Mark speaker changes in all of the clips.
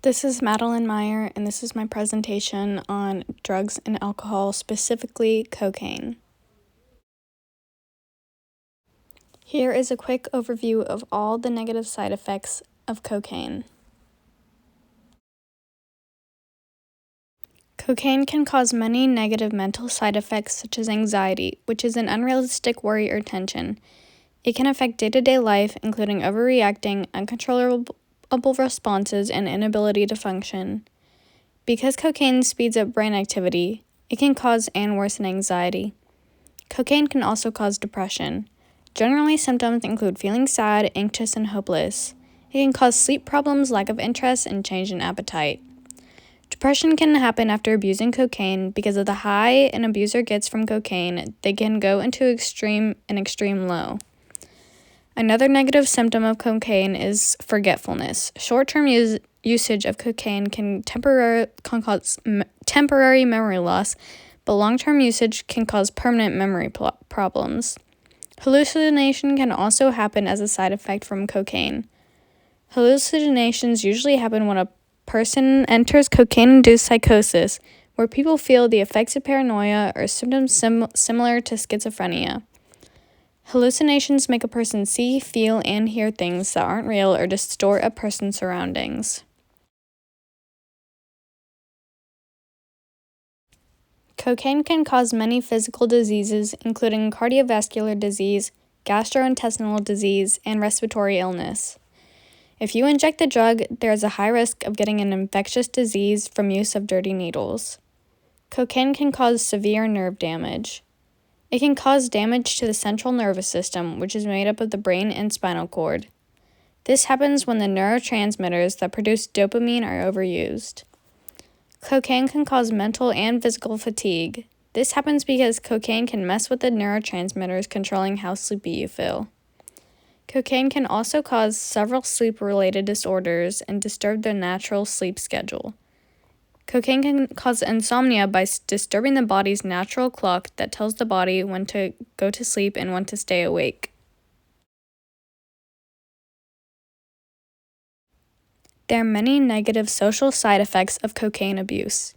Speaker 1: This is Madeline Meyer, and this is my presentation on drugs and alcohol, specifically cocaine. Here is a quick overview of all the negative side effects of cocaine. Cocaine can cause many negative mental side effects such as anxiety, which is an unrealistic worry or tension. It can affect day-to-day life, including overreacting, uncontrollable responses, and inability to function. Because cocaine speeds up brain activity, it can cause and worsen anxiety. Cocaine can also cause depression. Generally, symptoms include feeling sad, anxious, and hopeless. It can cause sleep problems, lack of interest, and change in appetite. Depression can happen after abusing cocaine because of the high an abuser gets from cocaine. They can go into an extreme low. Another negative symptom of cocaine is forgetfulness. Short-term usage of cocaine can cause temporary memory loss, but long-term usage can cause permanent memory problems. Hallucination can also happen as a side effect from cocaine. Hallucinations usually happen when a person enters cocaine-induced psychosis, where people feel the effects of paranoia or symptoms similar to schizophrenia. Hallucinations make a person see, feel, and hear things that aren't real or distort a person's surroundings. Cocaine can cause many physical diseases, including cardiovascular disease, gastrointestinal disease, and respiratory illness. If you inject the drug, there is a high risk of getting an infectious disease from use of dirty needles. Cocaine can cause severe nerve damage. It can cause damage to the central nervous system, which is made up of the brain and spinal cord. This happens when the neurotransmitters that produce dopamine are overused. Cocaine can cause mental and physical fatigue. This happens because cocaine can mess with the neurotransmitters controlling how sleepy you feel. Cocaine can also cause several sleep-related disorders and disturb the natural sleep schedule. Cocaine can cause insomnia by disturbing the body's natural clock that tells the body when to go to sleep and when to stay awake. There are many negative social side effects of cocaine abuse.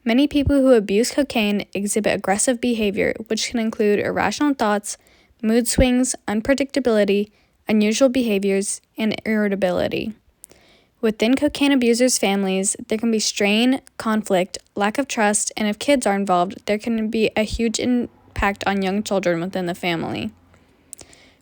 Speaker 1: Many people who abuse cocaine exhibit aggressive behavior, which can include irrational thoughts, mood swings, unpredictability, unusual behaviors, and irritability. Within cocaine abusers' families, there can be strain, conflict, lack of trust, and if kids are involved, there can be a huge impact on young children within the family.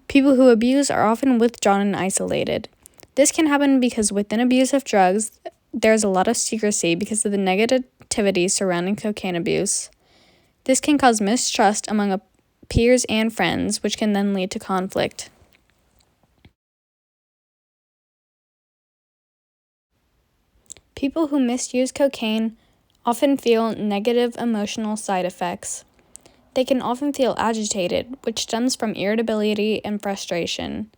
Speaker 1: People who abuse are often withdrawn and isolated. This can happen because within abuse of drugs, there's a lot of secrecy because of the negativity surrounding cocaine abuse. This can cause mistrust among peers and friends, which can then lead to conflict. People who misuse cocaine often feel negative emotional side effects. They can often feel agitated, which stems from irritability and frustration.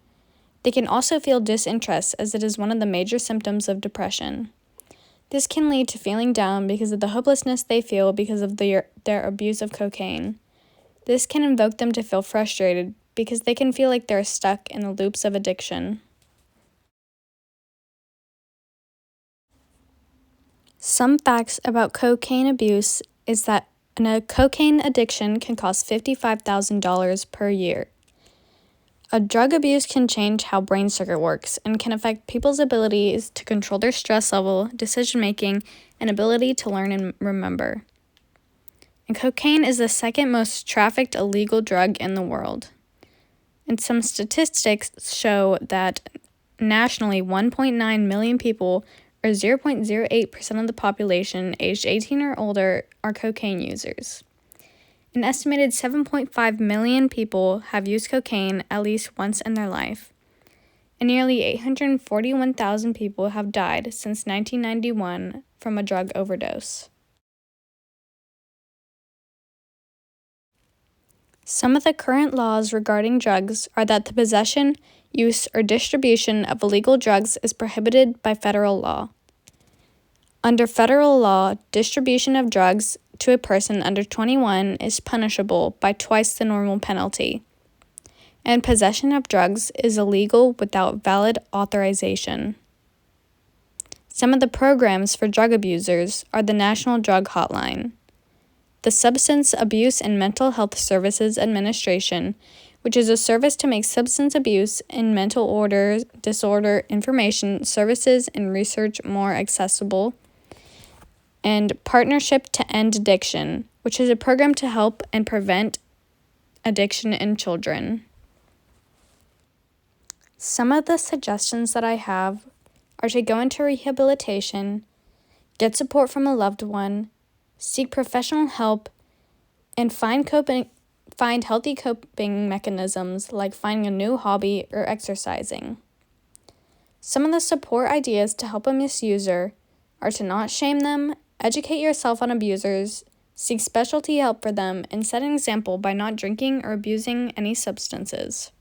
Speaker 1: They can also feel disinterest, as it is one of the major symptoms of depression. This can lead to feeling down because of the hopelessness they feel because of their abuse of cocaine. This can invoke them to feel frustrated because they can feel like they're stuck in the loops of addiction. Some facts about cocaine abuse is that a cocaine addiction can cost $55,000 per year. A drug abuse can change how brain circuit works and can affect people's abilities to control their stress level, decision-making, and ability to learn and remember. And cocaine is the second most trafficked illegal drug in the world. And some statistics show that nationally 1.9 million people, or 0.08% of the population aged 18 or older, are cocaine users. An estimated 7.5 million people have used cocaine at least once in their life, and nearly 841,000 people have died since 1991 from a drug overdose. Some of the current laws regarding drugs are that the possession, use, or distribution of illegal drugs is prohibited by federal law. Under federal law, distribution of drugs to a person under 21 is punishable by twice the normal penalty, and possession of drugs is illegal without valid authorization. Some of the programs for drug abusers are the National Drug Hotline, the Substance Abuse and Mental Health Services Administration, which is a service to make substance abuse and mental disorder information, services, and research more accessible, and Partnership to End Addiction, which is a program to help and prevent addiction in children. Some of the suggestions that I have are to go into rehabilitation, get support from a loved one, seek professional help, and find healthy coping mechanisms like finding a new hobby or exercising. Some of the support ideas to help a misuser are to not shame them, educate yourself on abusers, seek specialty help for them, and set an example by not drinking or abusing any substances.